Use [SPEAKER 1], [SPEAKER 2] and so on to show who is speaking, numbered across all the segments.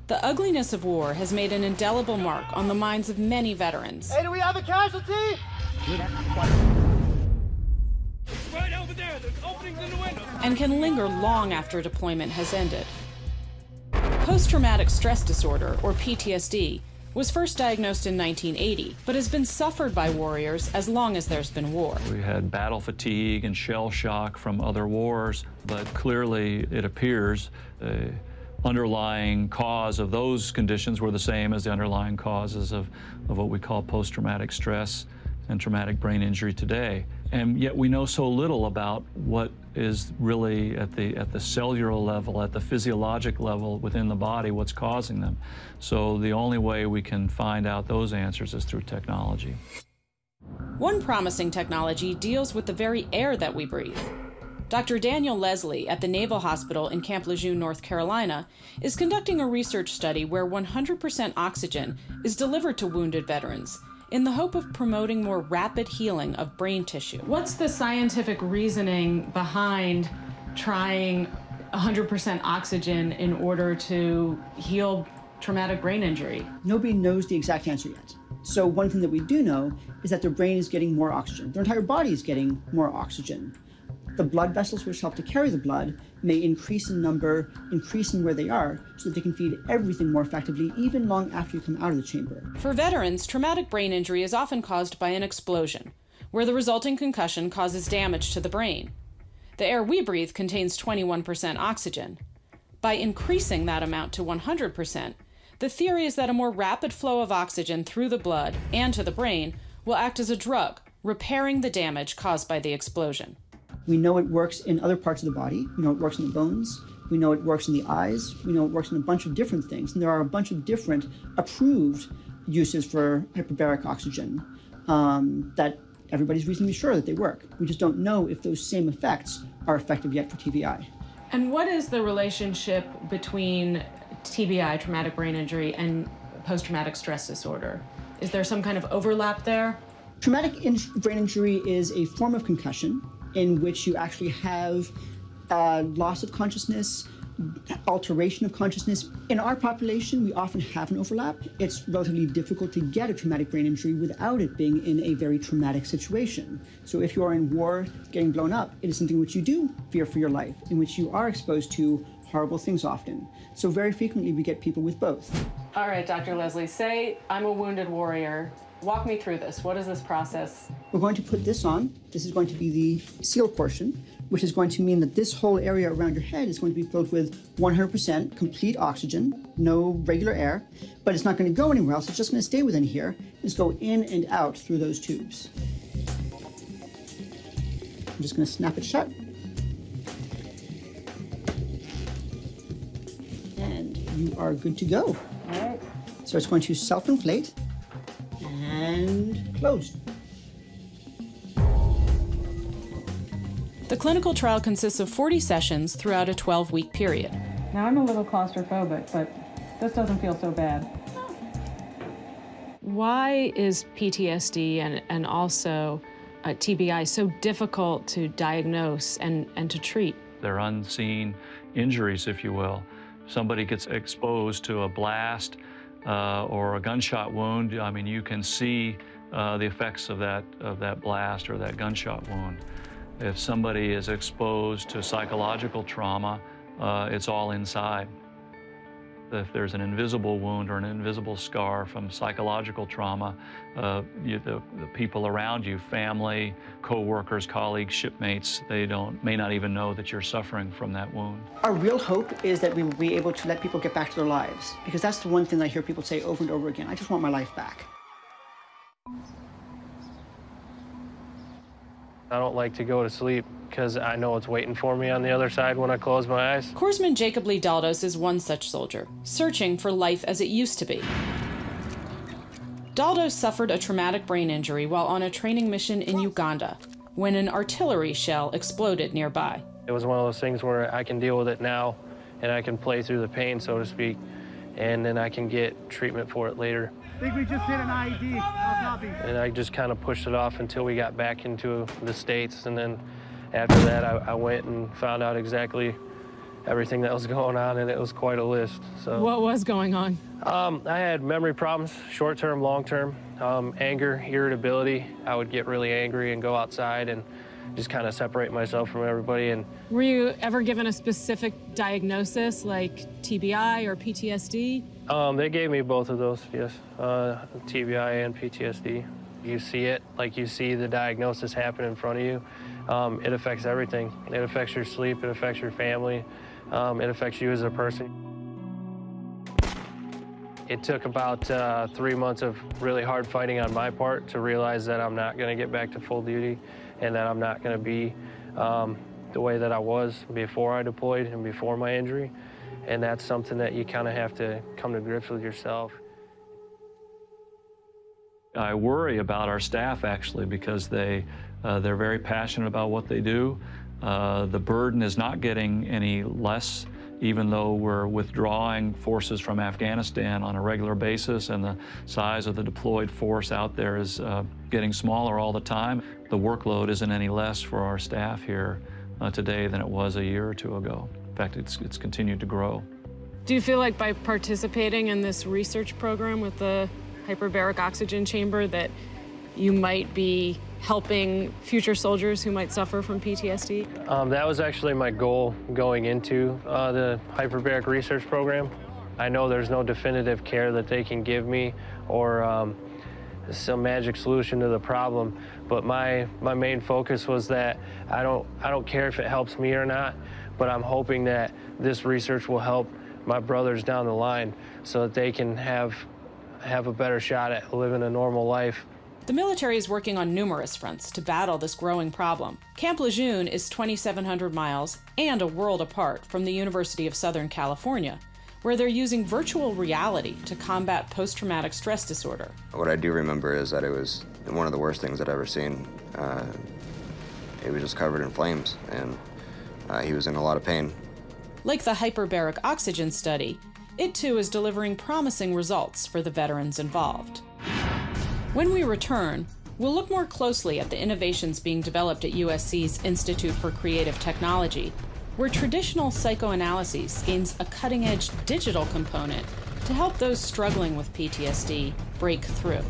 [SPEAKER 1] The ugliness of war has made an indelible mark on the minds of many veterans.
[SPEAKER 2] Hey, do we have a casualty?
[SPEAKER 3] Right over there, there's openings in the window.
[SPEAKER 1] And can linger long after deployment has ended. Post-traumatic stress disorder, or PTSD, was first diagnosed in 1980, but has been suffered by warriors as long as there's been war.
[SPEAKER 4] We had battle fatigue and shell shock from other wars, but clearly it appears the underlying cause of those conditions were the same as the underlying causes of what we call post-traumatic stress and traumatic brain injury today. And yet we know so little about what is really at the cellular level, at the physiologic level within the body, what's causing them. So the only way we can find out those answers is through technology.
[SPEAKER 1] One promising technology deals with the very air that we breathe. Dr. Daniel Leslie at the Naval Hospital in Camp Lejeune, North Carolina, is conducting a research study where 100% oxygen is delivered to wounded veterans in the hope of promoting more rapid healing of brain tissue. What's the scientific reasoning behind trying 100% oxygen in order to heal traumatic brain injury?
[SPEAKER 5] Nobody knows the exact answer yet. So one thing that we do know is that their brain is getting more oxygen. Their entire body is getting more oxygen. The blood vessels which help to carry the blood may increase in number, increase in where they are, so that they can feed everything more effectively, even long after you come out of the chamber.
[SPEAKER 1] For veterans, traumatic brain injury is often caused by an explosion, where the resulting concussion causes damage to the brain. The air we breathe contains 21% oxygen. By increasing that amount to 100%, the theory is that a more rapid flow of oxygen through the blood and to the brain will act as a drug, repairing the damage caused by the explosion.
[SPEAKER 5] We know it works in other parts of the body. We know it works in the bones. We know it works in the eyes. We know it works in a bunch of different things. And there are a bunch of different approved uses for hyperbaric oxygen that everybody's reasonably sure that they work. We just don't know if those same effects are effective yet for TBI.
[SPEAKER 1] And what is the relationship between TBI, traumatic brain injury, and post-traumatic stress disorder? Is there some kind of overlap there?
[SPEAKER 5] Traumatic brain injury is a form of concussion in which you actually have loss of consciousness, alteration of consciousness. In our population, we often have an overlap. It's relatively difficult to get a traumatic brain injury without it being in a very traumatic situation. So if you are in war, getting blown up, it is something which you do fear for your life, in which you are exposed to horrible things often. So very frequently we get people with both.
[SPEAKER 1] All right, Dr. Leslie, say I'm a wounded warrior. Walk me through this. What is this process?
[SPEAKER 5] We're going to put this on. This is going to be the seal portion, which is going to mean that this whole area around your head is going to be filled with 100% complete oxygen, no regular air, but it's not going to go anywhere else. It's just going to stay within here. Just go in and out through those tubes. I'm just going to snap it shut. And you are good to go. All right. So it's going to self-inflate and closed.
[SPEAKER 1] The clinical trial consists of 40 sessions throughout a 12-week period.
[SPEAKER 6] Now, I'm a little claustrophobic, but this doesn't feel so bad.
[SPEAKER 1] Why is PTSD and also TBI so difficult to diagnose and to treat?
[SPEAKER 4] They're unseen injuries, if you will. Somebody gets exposed to a blast or a gunshot wound. I mean, you can see the effects of that blast or that gunshot wound. If somebody is exposed to psychological trauma, it's all inside. If there's an invisible wound or an invisible scar from psychological trauma, the people around you, family, co-workers, colleagues, shipmates, they may not even know that you're suffering from that wound.
[SPEAKER 5] Our real hope is that we will be able to let people get back to their lives, because that's the one thing that I hear people say over and over again. I just want my life back.
[SPEAKER 7] I don't like to go to sleep because I know it's waiting for me on the other side when I close my eyes.
[SPEAKER 1] Corpsman Jacob Lee Daldos is one such soldier, searching for life as it used to be. Daldos suffered a traumatic brain injury while on a training mission in Uganda when an artillery shell exploded nearby.
[SPEAKER 7] It was one of those things where I can deal with it now and I can play through the pain, so to speak, and then I can get treatment for it later.
[SPEAKER 2] I think we just hit an IED. Copy.
[SPEAKER 7] And I just kind of pushed it off until we got back into the States, and then after that I went and found out exactly everything that was going on, and it was quite a list. So
[SPEAKER 6] What was going on?
[SPEAKER 7] I had memory problems, short-term, long-term, anger, irritability. I would get really angry and go outside and just kind of separate myself from everybody. And
[SPEAKER 6] Were you ever given a specific diagnosis like TBI or PTSD?
[SPEAKER 7] they gave me both of those, yes, TBI and PTSD. You see it, like you see the diagnosis happen in front of you. It affects everything. It affects your sleep, it affects your family, it affects you as a person. It took about 3 months of really hard fighting on my part to realize that I'm not going to get back to full duty and that I'm not going to be the way that I was before I deployed and before my injury. And that's something that you kind of have to come to grips with yourself.
[SPEAKER 4] I worry about our staff, actually, because they're very passionate about what they do. The burden is not getting any less, even though we're withdrawing forces from Afghanistan on a regular basis and the size of the deployed force out there is getting smaller all the time. The workload isn't any less for our staff here today than it was a year or two ago. In fact, it's continued to grow.
[SPEAKER 6] Do you feel like by participating in this research program with the hyperbaric oxygen chamber that you might be helping future soldiers who might suffer from PTSD?
[SPEAKER 7] That was actually my goal going into the hyperbaric research program. I know there's no definitive care that they can give me or some magic solution to the problem, but my main focus was that I don't care if it helps me or not, but I'm hoping that this research will help my brothers down the line so that they can have a better shot at living a normal life.
[SPEAKER 1] The military is working on numerous fronts to battle this growing problem. Camp Lejeune is 2,700 miles and a world apart from the University of Southern California, where they're using virtual reality to combat post-traumatic stress disorder.
[SPEAKER 8] What I do remember is that it was one of the worst things I'd ever seen. It was just covered in flames, and he was in a lot of pain.
[SPEAKER 1] Like the hyperbaric oxygen study, it too is delivering promising results for the veterans involved. When we return, we'll look more closely at the innovations being developed at USC's Institute for Creative Technology, where traditional psychoanalysis gains a cutting-edge digital component to help those struggling with PTSD break through.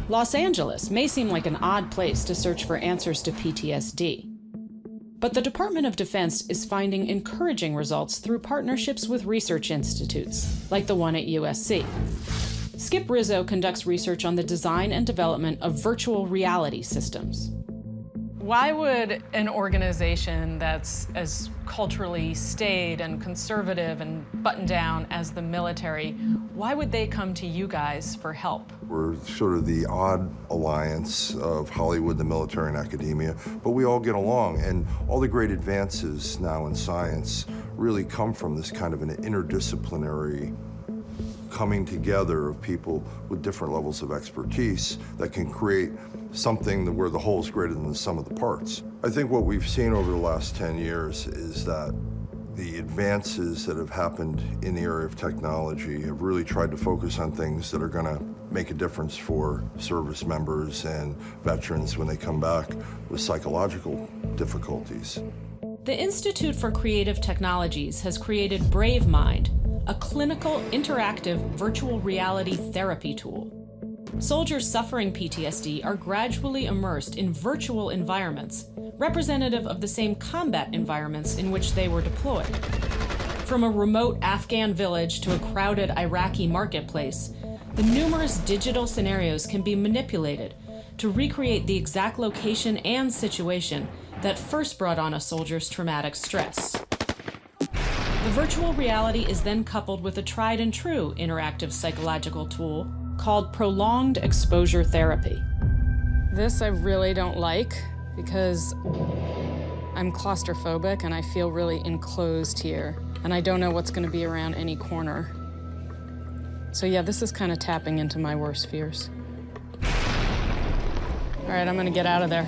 [SPEAKER 1] Los Angeles may seem like an odd place to search for answers to PTSD, but the Department of Defense is finding encouraging results through partnerships with research institutes, like the one at USC. Skip Rizzo conducts research on the design and development of virtual reality systems. Why would an organization that's as culturally staid and conservative and buttoned down as the military, why would they come to you guys for help?
[SPEAKER 9] We're sort of the odd alliance of Hollywood, the military, and academia, but we all get along, and all the great advances now in science really come from this kind of an interdisciplinary coming together of people with different levels of expertise that can create something where the whole is greater than the sum of the parts. I think what we've seen over the last 10 years is that the advances that have happened in the area of technology have really tried to focus on things that are going to make a difference for service members and veterans when they come back with psychological difficulties.
[SPEAKER 1] The Institute for Creative Technologies has created BraveMind, a clinical, interactive virtual reality therapy tool. Soldiers suffering PTSD are gradually immersed in virtual environments, representative of the same combat environments in which they were deployed. From a remote Afghan village to a crowded Iraqi marketplace, the numerous digital scenarios can be manipulated to recreate the exact location and situation that first brought on a soldier's traumatic stress. The virtual reality is then coupled with a tried and true interactive psychological tool called prolonged exposure therapy.
[SPEAKER 6] This I really don't like because I'm claustrophobic and I feel really enclosed here, and I don't know what's going to be around any corner. So yeah, this is kind of tapping into my worst fears. All right, I'm going to get out of there.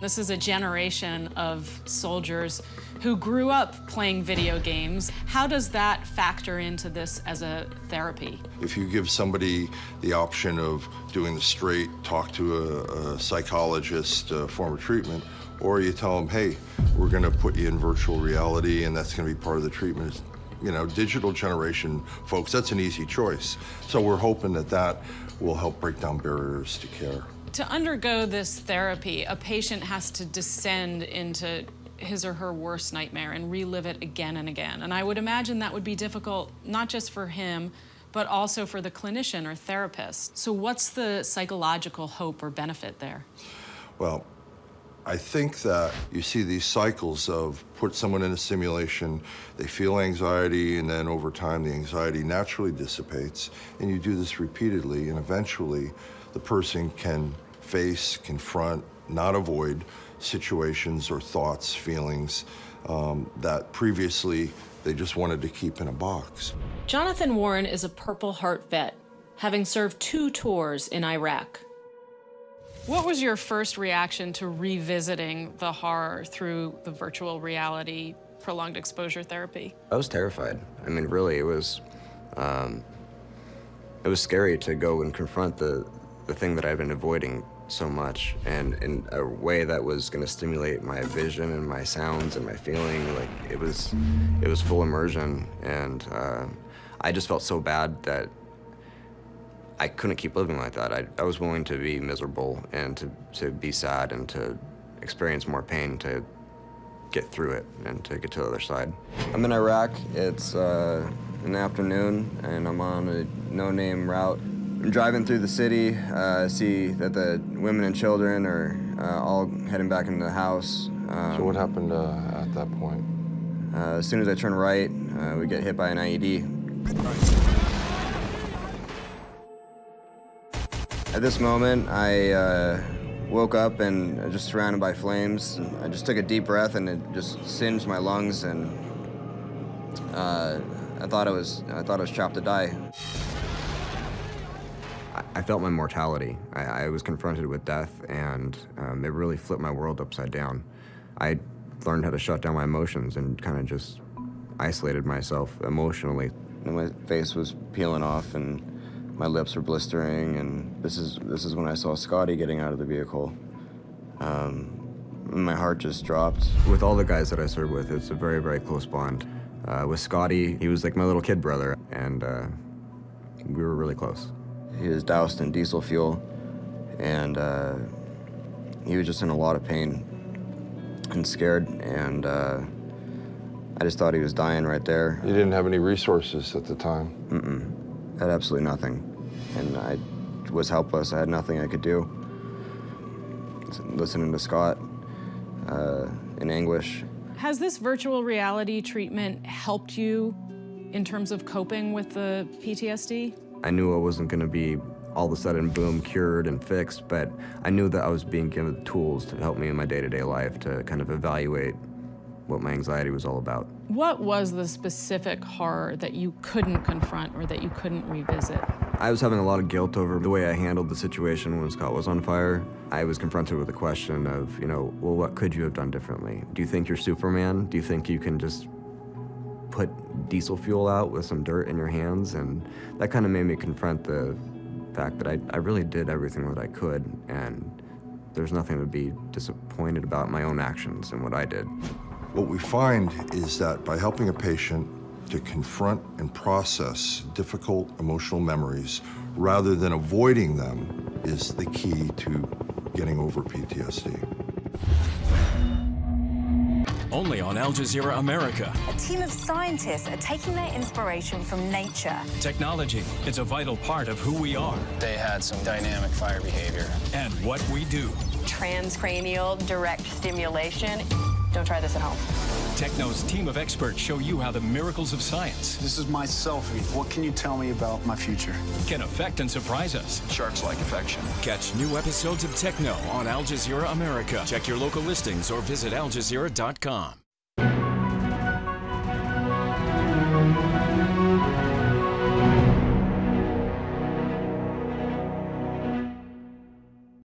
[SPEAKER 6] This is a generation of soldiers who grew up playing video games. How does that factor into this as a therapy?
[SPEAKER 9] If you give somebody the option of doing the straight, talk to a psychologist form of treatment, or you tell them, hey, we're going to put you in virtual reality and that's going to be part of the treatment. You know, digital generation folks, that's an easy choice. So we're hoping that that will help break down barriers to care.
[SPEAKER 6] To undergo this therapy, a patient has to descend into his or her worst nightmare and relive it again and again. And I would imagine that would be difficult, not just for him, but also for the clinician or therapist. So what's the psychological hope or benefit there?
[SPEAKER 9] Well, I think that you see these cycles of put someone in a simulation, they feel anxiety, and then over time the anxiety naturally dissipates, and you do this repeatedly, and eventually the person can face, confront, not avoid situations or thoughts, feelings that previously they just wanted to keep in a box.
[SPEAKER 1] Jonathan Warren is a Purple Heart vet, having served 2 tours in Iraq.
[SPEAKER 6] What was your first reaction to revisiting the horror through the virtual reality prolonged exposure therapy?
[SPEAKER 8] I was terrified. I mean, really, it was scary to go and confront the thing that I've been avoiding so much, and in a way that was going to stimulate my vision and my sounds and my feeling. Like, it was full immersion, and I just felt so bad that I couldn't keep living like that. I was willing to be miserable and to be sad and to experience more pain to get through it and to get to the other side. I'm in Iraq. It's in the afternoon, and I'm on a no-name route. I'm driving through the city. I see that the women and children are all heading back into the house.
[SPEAKER 9] So what happened at that point?
[SPEAKER 8] As soon as I turn right, we get hit by an IED. At this moment, I woke up and just surrounded by flames. I just took a deep breath and it just singed my lungs, and I thought I was trapped to die. I felt my mortality. I was confronted with death, and it really flipped my world upside down. I learned how to shut down my emotions and kind of just isolated myself emotionally. And my face was peeling off, and my lips were blistering, and this is when I saw Scotty getting out of the vehicle. My heart just dropped. With all the guys that I served with, it's a very, very close bond. With Scotty, he was like my little kid brother, and we were really close. He was doused in diesel fuel, and he was just in a lot of pain and scared, and I just thought he was dying right there.
[SPEAKER 9] You didn't have any resources at the time?
[SPEAKER 8] I had absolutely nothing, and I was helpless. I had nothing I could do. Listening to Scott in anguish.
[SPEAKER 6] Has this virtual reality treatment helped you in terms of coping with the PTSD?
[SPEAKER 8] I knew I wasn't going to be all of a sudden, boom, cured and fixed, but I knew that I was being given the tools to help me in my day-to-day life to kind of evaluate what my anxiety was all about.
[SPEAKER 6] What was the specific horror that you couldn't confront or that you couldn't revisit?
[SPEAKER 8] I was having a lot of guilt over the way I handled the situation when Scott was on fire. I was confronted with the question of, well, what could you have done differently? Do you think you're Superman? Do you think you can just put diesel fuel out with some dirt in your hands? And that kind of made me confront the fact that I really did everything that I could, and there's nothing to be disappointed about my own actions and what I did.
[SPEAKER 9] What we find is that by helping a patient to confront and process difficult emotional memories rather than avoiding them is the key to getting over PTSD.
[SPEAKER 10] Only on Al Jazeera America.
[SPEAKER 11] A team of scientists are taking their inspiration from nature.
[SPEAKER 10] Technology, it's a vital part of who we are.
[SPEAKER 12] They had some dynamic fire behavior.
[SPEAKER 10] And what we do.
[SPEAKER 13] Transcranial direct stimulation. Don't try this at home.
[SPEAKER 10] TechKnow's team of experts show you how the miracles of science.
[SPEAKER 14] This is my selfie. What can you tell me about my future?
[SPEAKER 10] Can affect and surprise us.
[SPEAKER 14] Sharks like affection.
[SPEAKER 10] Catch new episodes of TechKnow on Al Jazeera America. Check your local listings or visit aljazeera.com.